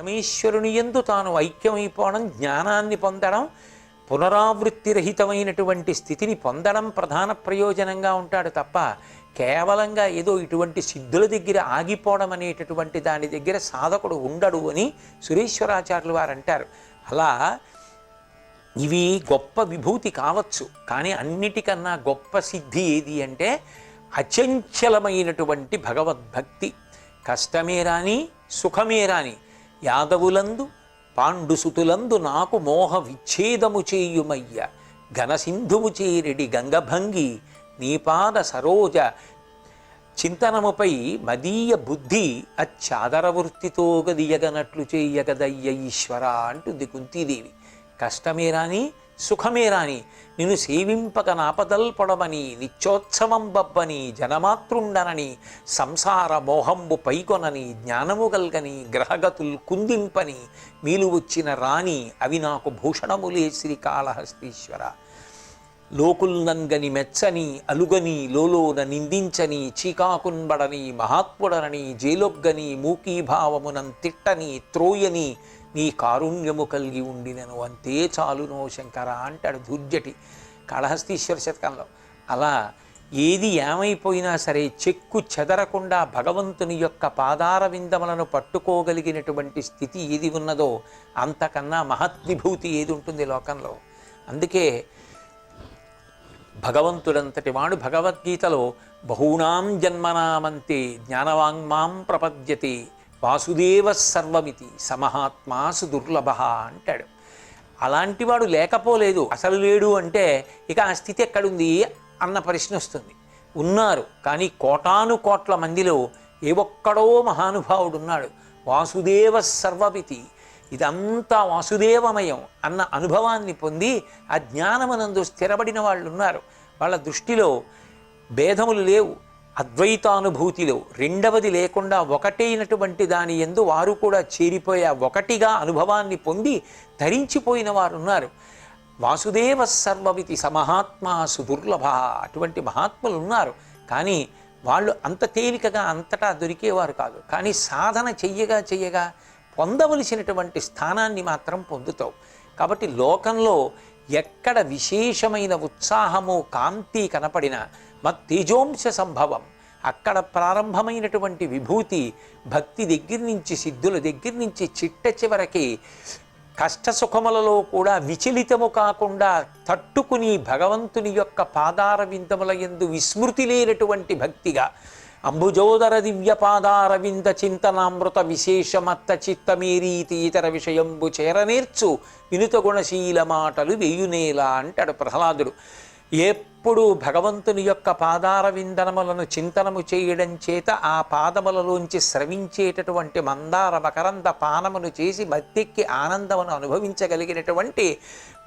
పరమేశ్వరుని యందు తాను ఐక్యమైపోవడం, జ్ఞానాన్ని పొందడం, పునరావృత్తి రహితమైనటువంటి స్థితిని పొందడం ప్రధాన ప్రయోజనంగా ఉంటాడు తప్ప కేవలంగా ఏదో ఇటువంటి సిద్ధుల దగ్గర ఆగిపోవడం అనేటటువంటి దాని దగ్గర సాధకుడు ఉండడు అని సురేశ్వరాచార్యులు వారు అంటారు. అలా ఇవి గొప్ప విభూతి కావచ్చు, కానీ అన్నిటికన్నా గొప్ప సిద్ధి ఏది అంటే అచంచలమైనటువంటి భగవద్భక్తి. కష్టమే రాని సుఖమే రాని యాదవులందు పాండుసుతులందు నాకు మోహ విచ్ఛేదము చేయుమయ్య, ఘనసింధువు చేరిడి గంగభంగి నీపాద సరోజ చింతనముపై మదీయ బుద్ధి అచ్చాదర వృత్తితో గదియగనట్లు చేయగదయ్య ఈశ్వర అంటుంది కుంతీదేవి. కష్టమే రాని సుఖమే రాని నిన్ను సేవింపక నాపదల్పడమని నిత్యోత్సవం బబ్బని జనమాతృండనని సంసార మోహంబు పైకొనని జ్ఞానము గల్గని గ్రహగతుల్ కుందింపని మీలు వచ్చిన రాణి అవి నాకు భూషణములే శ్రీకాళహస్తీశ్వర. లోకుల్నంగని మెచ్చని అలుగని లోలోన నిందించని చీకాకున్బడని మహాత్ముడనని జేలొగ్గని మూకీభావమునం తిట్టని త్రోయని నీ కారుణ్యము కలిగి ఉండినను అంతే చాలునో శంకర అంటాడు దుర్జటి కాళహస్తీశ్వర శతకంలో. అలా ఏది ఏమైపోయినా సరే చెక్కు చెదరకుండా భగవంతుని యొక్క పాదార విందములను పట్టుకోగలిగినటువంటి స్థితి ఏది ఉన్నదో అంతకన్నా మహద్విభూతి ఏది ఉంటుంది లోకంలో. అందుకే భగవంతుడంతటి వాడు భగవద్గీతలో బహూనాం జన్మనామంతే జ్ఞానవాంగ్మాం ప్రపద్యతే వాసుదేవ సర్వమితి సమహాత్మాసు దుర్లభ అంటాడు. అలాంటివాడు లేకపోలేదు, అసలు లేడు అంటే ఇక ఆ స్థితి ఎక్కడుంది అన్న ప్రశ్న వస్తుంది. ఉన్నారు, కానీ కోటాను కోట్ల మందిలో ఏ ఒక్కడో మహానుభావుడు ఉన్నాడు. వాసుదేవ సర్వమితి, ఇదంతా వాసుదేవమయం అన్న అనుభవాన్ని పొంది ఆ జ్ఞానమునందు స్థిరపడిన వాళ్ళు ఉన్నారు. వాళ్ళ దృష్టిలో భేదములు లేవు, అద్వైతానుభూతిలో రెండవది లేకుండా ఒకటైనటువంటి దాని యందు వారు కూడా చేరిపోయే ఒకటిగా అనుభవాన్ని పొంది ధరించిపోయిన వారు ఉన్నారు. వాసుదేవ సర్వమితి సమహాత్మా సుదుర్లభ, అటువంటి మహాత్ములు ఉన్నారు. కానీ వాళ్ళు అంత తేలికగా అంతటా దొరికేవారు కాదు. కానీ సాధన చెయ్యగా పొందవలసినటువంటి స్థానాన్ని మాత్రం పొందుతావు. కాబట్టి లోకంలో ఎక్కడ విశేషమైన ఉత్సాహము కాంతి కనపడిన తేజోంశ సంభవం, అక్కడ ప్రారంభమైనటువంటి విభూతి భక్తి దగ్గర నుంచి సిద్ధుల దగ్గర నుంచి చిట్ట చివరికి కష్టసుఖములలో కూడా విచలితము కాకుండా తట్టుకుని భగవంతుని యొక్క పాదార విందముల యందు విస్మృతి లేనటువంటి భక్తిగా అంబుజోదర దివ్య పాదార వింద చింతనామృత విశేషమత్త చిత్తమేరీతి ఇతర విషయంబు చేరనేర్చు వినుత గుణశీల మాటలు వెయ్యునేలా అంటాడు ప్రహ్లాదుడు. ఎప్పుడు భగవంతుని యొక్క పాదార విందనములను చింతనము చేయడం చేత ఆ పాదములలోంచి స్రవించేటటువంటి మందార మకరంద పానమును చేసి మత్తెక్కి ఆనందమును అనుభవించగలిగినటువంటి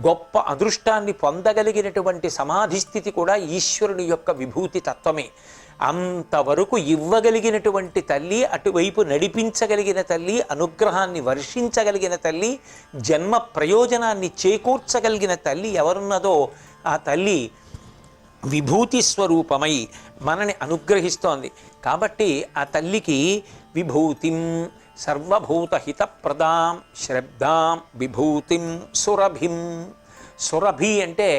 గొప్ప అదృష్టాన్ని పొందగలిగినటువంటి సమాధి స్థితి కూడా ఈశ్వరుని యొక్క విభూతి తత్వమే. అంతవరకు ఇవ్వగలిగినటువంటి తల్లి, అటువైపు నడిపించగలిగిన తల్లి, అనుగ్రహాన్ని వర్షించగలిగిన తల్లి, జన్మ ప్రయోజనాన్ని చేకూర్చగలిగిన తల్లి ఎవరున్నదో ఆ తల్లి విభూతి స్వరూపమై మనని అనుగ్రహిస్తోంది. కాబట్టి ఆ తల్లికి విభూతిం సర్వభూతహితప్రదాం శ్రద్ధాం విభూతిం సురభిం. సురభి అంటే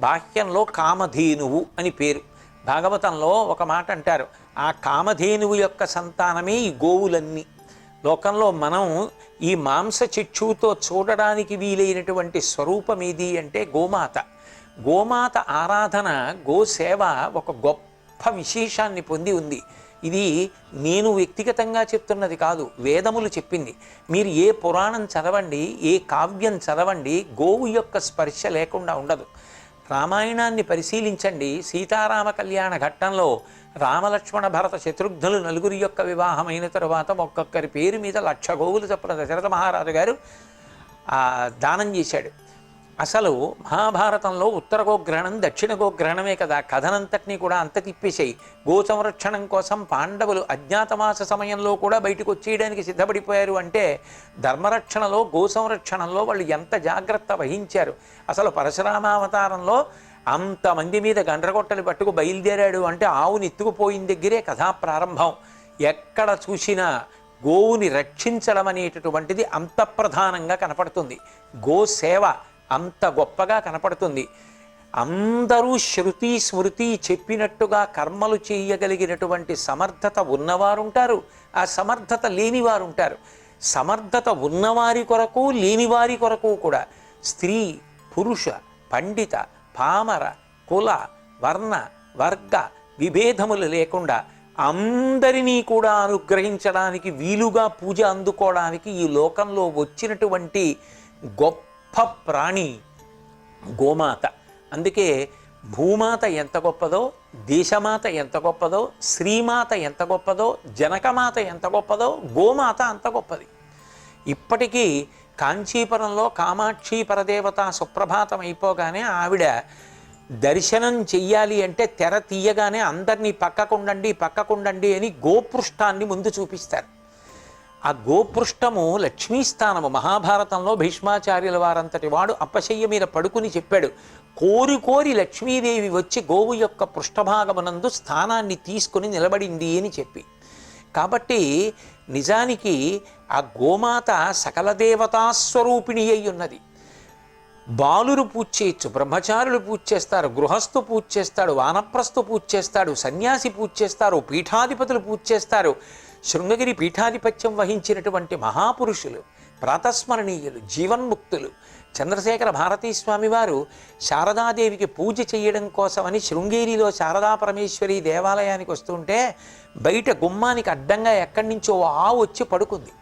బాహ్యంలో కామధేనువు అని పేరు. భాగవతంలో ఒక మాట అంటారు, ఆ కామధేనువు యొక్క సంతానమే ఈ గోవులన్నీ. లోకంలో మనం ఈ మాంస చక్షువుతో చూడడానికి వీలైనటువంటి స్వరూపం ఏది అంటే గోమాత. గోమాత ఆరాధన, గోసేవ ఒక గొప్ప విశేషాన్ని పొంది ఉంది. ఇది నేను వ్యక్తిగతంగా చెప్తున్నది కాదు, వేదములు చెప్పింది. మీరు ఏ పురాణం చదవండి, ఏ కావ్యం చదవండి, గోవు యొక్క స్పర్శ లేకుండా ఉండదు. రామాయణాన్ని పరిశీలించండి. సీతారామ కళ్యాణ ఘట్టంలో రామలక్ష్మణ భరత శత్రుఘ్నులు నలుగురి యొక్క వివాహమైన తరువాత ఒక్కొక్కరి పేరు మీద 1,00,000 గోవులు చొప్పున దశరథ మహారాజు గారు దానం చేశాడు. అసలు మహాభారతంలో ఉత్తర గోగ్రహణం దక్షిణ గోగ్రహణమే కదా, కథనంతటినీ కూడా అంత తిప్పేశాయి. గో సంరక్షణం కోసం పాండవులు అజ్ఞాతమాస సమయంలో కూడా బయటకు వచ్చేయడానికి సిద్ధపడిపోయారు అంటే ధర్మరక్షణలో, గో సంరక్షణలో వాళ్ళు ఎంత జాగ్రత్త వహించారు. అసలు పరశురామావతారంలో అంతమంది మీద గండ్రగొట్టలు పట్టుకు బయలుదేరాడు అంటే ఆవుని ఎత్తుకుపోయిన దగ్గరే కథా ప్రారంభం. ఎక్కడ చూసినా గోవుని రక్షించడం అనేటటువంటిది అంత ప్రధానంగా కనపడుతుంది. గోసేవ అంత గొప్పగా కనపడుతుంది. అందరూ శృతి స్మృతి చెప్పినట్టుగా కర్మలు చేయగలిగినటువంటి సమర్థత ఉన్నవారుంటారు, ఆ సమర్థత లేనివారుంటారు. సమర్థత ఉన్నవారి కొరకు లేనివారి కొరకు కూడా స్త్రీ పురుష పండిత పామర కుల వర్ణ వర్గ విభేదములు లేకుండా అందరినీ కూడా అనుగ్రహించడానికి వీలుగా పూజ అందుకోవడానికి ఈ లోకంలో వచ్చినటువంటి గొప్ప ప్రాణి గోమాత. అందుకే భూమాత ఎంత గొప్పదో, దేశమాత ఎంత గొప్పదో, శ్రీమాత ఎంత గొప్పదో, జనకమాత ఎంత గొప్పదో, గోమాత అంత గొప్పది. ఇప్పటికీ కాంచీపురంలో కామాక్షి పరదేవత సుప్రభాతం అయిపోగానే ఆవిడ దర్శనం చెయ్యాలి అంటే తెర తీయగానే అందరినీ పక్కకుండండి అని గోపృష్ఠాన్ని ముందు చూపిస్తారు. ఆ గోపృష్టము లక్ష్మీస్థానము. మహాభారతంలో భీష్మాచార్యుల వారంతటి వాడు అప్పశయ్య మీద పడుకుని చెప్పాడు, కోరి కోరి లక్ష్మీదేవి వచ్చి గోవు యొక్క పృష్ఠభాగమునందు స్థానాన్ని తీసుకుని నిలబడింది అని చెప్పి. కాబట్టి నిజానికి ఆ గోమాత సకల దేవతాస్వరూపిణి అయి ఉన్నది. బాలురు పూజ చేయొచ్చు, బ్రహ్మచారులు పూజ చేస్తారు, గృహస్థు పూజ చేస్తాడు, వానప్రస్థు పూజ చేస్తాడు, సన్యాసి పూజ చేస్తారు, పీఠాధిపతులు పూజ చేస్తారు. శృంగగిరి పీఠాధిపత్యం వహించినటువంటి మహాపురుషులు, ప్రాతస్మరణీయులు, జీవన్ముక్తులు. చంద్రశేఖర భారతీస్వామి వారు శారదాదేవికి పూజ చేయడం కోసమని శృంగేరిలో శారదా పరమేశ్వరి దేవాలయానికి వస్తుంటే బయట గుమ్మానికి అడ్డంగా ఎక్కడి నుంచో ఆవు వచ్చి పడుకుంది.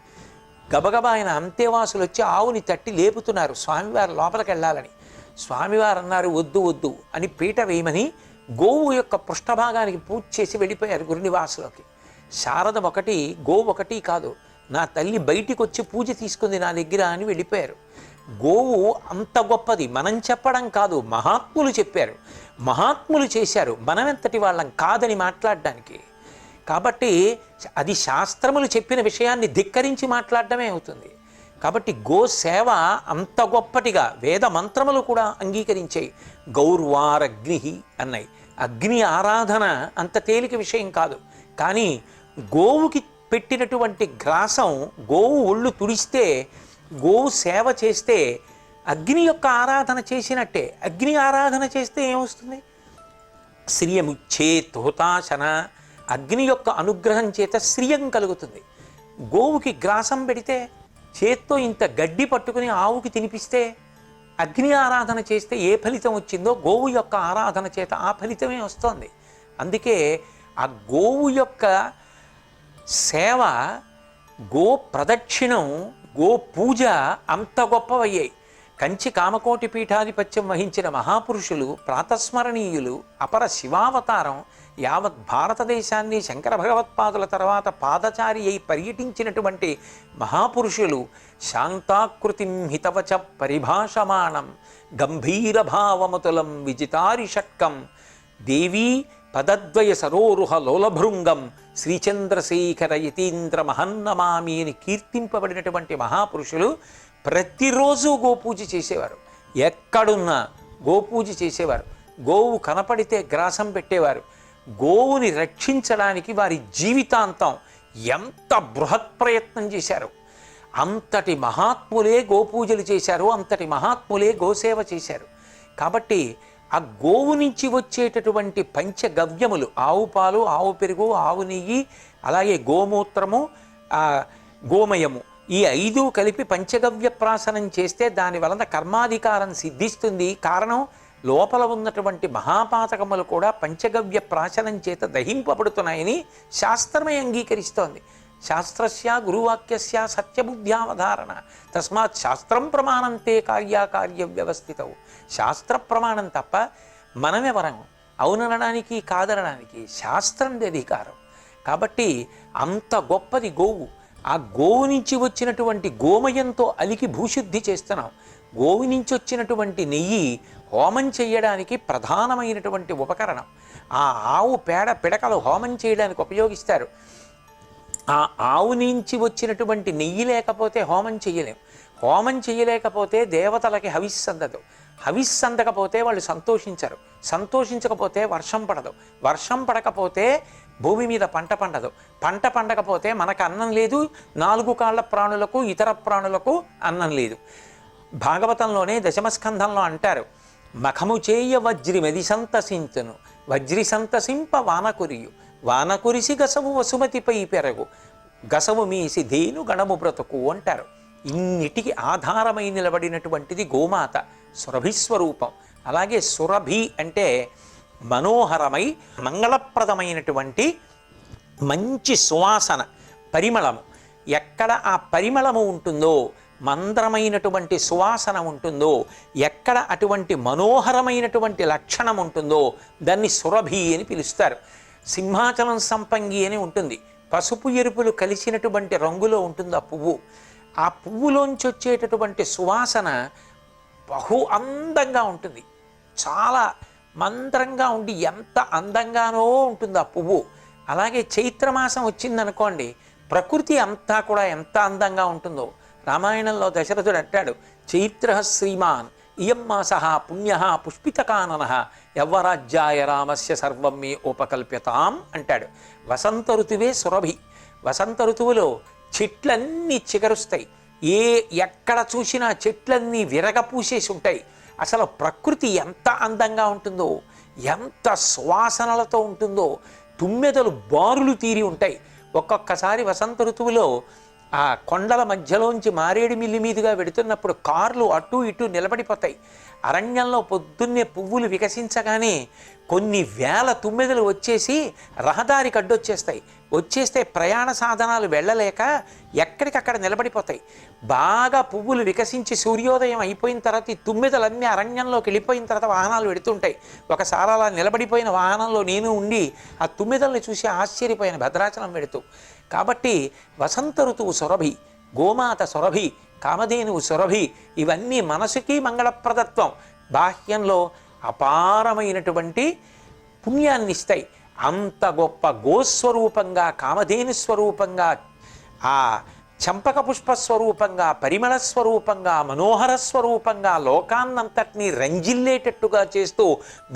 గబగబా ఆయన అంతేవాసులు వచ్చి ఆవుని తట్టి లేపుతున్నారు స్వామివారు లోపలికి వెళ్ళాలని. స్వామివారు అన్నారు వద్దు వద్దు అని పీట వేయమని గోవు యొక్క పృష్ఠభాగానికి పూజ చేసి వెళ్ళిపోయారు గురునివాసులోకి. శారద ఒకటి గోవు ఒకటి కాదు, నా తల్లి బయటికి వచ్చి పూజ తీసుకుంది నా దగ్గర అని వెళ్ళిపోయారు. గోవు అంత గొప్పది, మనం చెప్పడం కాదు, మహాత్ములు చెప్పారు, మహాత్ములు చేశారు, మనమెంతటి వాళ్ళం కాదని మాట్లాడడానికి. కాబట్టి అది శాస్త్రములు చెప్పిన విషయాన్ని ధిక్కరించి మాట్లాడడమే అవుతుంది. కాబట్టి గోసేవ అంత గొప్పటిగా వేద మంత్రములు కూడా అంగీకరించాయి. గౌర్వారగ్ని అన్నాయి. అగ్ని ఆరాధన అంత తేలిక విషయం కాదు. కానీ గోవుకి పెట్టినటువంటి గ్రాసం, గోవు ఒళ్ళు తుడిస్తే, గోవు సేవ చేస్తే అగ్ని యొక్క ఆరాధన చేసినట్టే. అగ్ని ఆరాధన చేస్తే ఏమొస్తుంది? శ్రియముచ్చేత్ హుతాశన. అగ్ని యొక్క అనుగ్రహం చేత శ్రియం కలుగుతుంది. గోవుకి గ్రాసం పెడితే, చేత్తో ఇంత గడ్డి పట్టుకుని ఆవుకి తినిపిస్తే, అగ్ని ఆరాధన చేస్తే ఏ ఫలితం వచ్చిందో గోవు యొక్క ఆరాధన చేత ఆ ఫలితమే వస్తుంది. అందుకే ఆ గోవు యొక్క సేవ, గో ప్రదక్షిణం, గో పూజ అంత గొప్పవయ్యాయి. కంచి కామకోటి పీఠాధిపత్యం వహించిన మహాపురుషులు, ప్రాతస్మరణీయులు, అపర శివావతారం, యావత్ భారతదేశాన్ని శంకర భగవత్పాదుల తర్వాత పాదచారి అయి పర్యటించినటువంటి మహాపురుషులు శాంతాకృతిం హితవచ పరిభాషమాణం గంభీరభావముతులం విజితారి షట్కం దేవీ పదద్వయ సరోరుహ లోలభృంగం శ్రీచంద్రశేఖర యతీంద్ర మహన్నమామి అని కీర్తింపబడినటువంటి మహాపురుషులు ప్రతిరోజు గోపూజ చేసేవారు. ఎక్కడున్నా గోపూజ చేసేవారు. గోవు కనపడితే గ్రాసం పెట్టేవారు. గోవుని రక్షించడానికి వారి జీవితాంతం ఎంత బృహత్ ప్రయత్నం చేశారు. అంతటి మహాత్ములే గోపూజలు చేశారు, అంతటి మహాత్ములే గోసేవ చేశారు. కాబట్టి ఆ గోవు నుంచి వచ్చేటటువంటి పంచగవ్యములు, ఆవు పాలు, ఆవు పెరుగు, ఆవు నెయ్యి, అలాగే గోమూత్రము, గోమయము, ఈ 5 కలిపి పంచగవ్య ప్రాసనం చేస్తే దాని వలన కర్మాధికారం సిద్ధిస్తుంది. కారణం, లోపల ఉన్నటువంటి మహాపాతకములు కూడా పంచగవ్య ప్రాశనం చేత దహింపబడుతున్నాయని శాస్త్రమే అంగీకరిస్తోంది. శాస్త్రస్య గురువాక్యస్య సత్యబుద్ధ్యావధారణ తస్మాత్ శాస్త్రం ప్రమాణంతే కార్యాకార్య వ్యవస్థితవు. శాస్త్ర ప్రమాణం తప్ప మనమెవరం అవుననడానికి కాదనడానికి శాస్త్రంది అధికారం. కాబట్టి అంత గొప్పది గోవు. ఆ గోవు నుంచి వచ్చినటువంటి గోమయంతో అలికి భూశుద్ధి చేస్తున్నాం. గోవు నుంచి వచ్చినటువంటి నెయ్యి హోమం చేయడానికి ప్రధానమైనటువంటి ఉపకరణం. ఆ ఆవు పేడ పిడకలు హోమం చేయడానికి ఉపయోగిస్తారు. ఆ ఆవు నుంచి వచ్చినటువంటి నెయ్యి లేకపోతే హోమం చేయలేం. హోమం చేయలేకపోతే దేవతలకి హవిస్సు అందదు. హవిస్సు అందకపోతే వాళ్ళు సంతోషించరు, సంతోషించకపోతే వర్షం పడదు, వర్షం పడకపోతే భూమి మీద పంట పండదు, పంట పండకపోతే మనకు అన్నం లేదు, 4 కాళ్ళ ప్రాణులకు ఇతర ప్రాణులకు అన్నం లేదు. భాగవతంలోనే దశమస్కంధంలో అంటారు, మఖము చేయ వజ్రి మెది సంతసించును, వజ్రి సంతసింప వానకురియు, వానకురిసి గసవు వసుమతిపై పెరగు, గసవు మీసి ధేను గణము బ్రతుకు అంటారు. ఇన్నిటికి ఆధారమై నిలబడినటువంటిది గోమాత, సురభిస్వరూపం. అలాగే సురభి అంటే మనోహరమై మంగళప్రదమైనటువంటి మంచి సువాసన, పరిమళము. ఎక్కడ ఆ పరిమళము ఉంటుందో, మంద్రమైనటువంటి సువాసన ఉంటుందో, ఎక్కడ అటువంటి మనోహరమైనటువంటి లక్షణం ఉంటుందో దాన్ని సురభి అని పిలుస్తారు. సింహాచలం సంపంగి అని ఉంటుంది, పసుపు ఎరుపులు కలిసినటువంటి రంగులో ఉంటుంది ఆ పువ్వు. ఆ పువ్వులోంచి వచ్చేటటువంటి సువాసన బహు అందంగా ఉంటుంది, చాలా మంత్రంగా ఉండి ఎంత అందంగానో ఉంటుంది ఆ పువ్వు. అలాగే చైత్రమాసం వచ్చిందనుకోండి, ప్రకృతి అంతా కూడా ఎంత అందంగా ఉంటుందో. రామాయణంలో దశరథుడు అంటాడు, చైత్ర శ్రీమాన్ ఇయం మాస పుణ్య పుష్పితకానన యవ్వరాజ్యాయ రామస్య సర్వం మే ఉపకల్ప్యతాం అంటాడు. వసంత ఋతువే సురభి. వసంత ఋతువులో చెట్లన్నీ చిగురుస్తాయి, ఎక్కడ చూసినా చెట్లన్నీ విరగపూసేసి ఉంటాయి. అసలు ప్రకృతి ఎంత అందంగా ఉంటుందో, ఎంత సువాసనలతో ఉంటుందో. తుమ్మెదలు బారులు తీరి ఉంటాయి. ఒక్కొక్కసారి వసంత ఋతువులో ఆ కొండల మధ్యలోంచి మారేడు మిల్లి మీదుగా వెడుతున్నప్పుడు కార్లు అటు ఇటు నిలబడిపోతాయి. అరణ్యంలో పొద్దున్నే పువ్వులు వికసించగానే కొన్ని వేల తుమ్మెదలు వచ్చేసి రహదారికి అడ్డొచ్చేస్తాయి. వచ్చేస్తే ప్రయాణ సాధనాలు వెళ్ళలేక ఎక్కడికక్కడ నిలబడిపోతాయి. బాగా పువ్వులు వికసించి సూర్యోదయం అయిపోయిన తర్వాత ఈ తుమ్మెదలన్నీ అరణ్యంలోకి వెళ్ళిపోయిన తర్వాత వాహనాలు వెడుతుంటాయి. ఒకసారి అలా నిలబడిపోయిన వాహనంలో నేను ఉండి ఆ తుమ్మెదల్ని చూసి ఆశ్చర్యపోయిన భద్రాచలం వెడుతూ. కాబట్టి వసంత ఋతువు సురభి, గోమాత సురభి, కామధేనువు సురభి, ఇవన్నీ మనసుకి మంగళప్రదత్వం, బాహ్యంలో అపారమైనటువంటి పుణ్యాన్ని ఇస్తాయి. అంత గొప్ప గోస్వరూపంగా, కామధేను స్వరూపంగా, ఆ చంపక పుష్ప స్వరూపంగా, పరిమళ స్వరూపంగా, మనోహర స్వరూపంగా లోకాన్నంతటినీ రంజిల్లేటట్టుగా చేస్తూ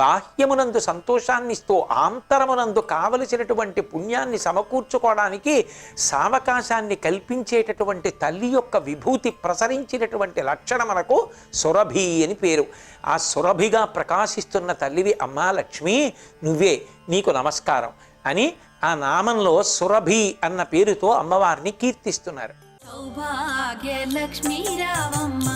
బాహ్యమునందు సంతోషాన్ని ఇస్తూ ఆంతరమునందు కావలసినటువంటి పుణ్యాన్ని సమకూర్చుకోవడానికి సావకాశాన్ని కల్పించేటటువంటి తల్లి యొక్క విభూతి ప్రసరించినటువంటి లక్షణమునకు సురభి అని పేరు. ఆ సురభిగా ప్రకాశిస్తున్న తల్లివి అమ్మా లక్ష్మి, నువ్వే, నీకు నమస్కారం అని ఆ నామంలో సురభి అన్న పేరుతో అమ్మవారిని కీర్తిస్తున్నారు. సౌభాగ్య లక్ష్మీ రావమ్మ.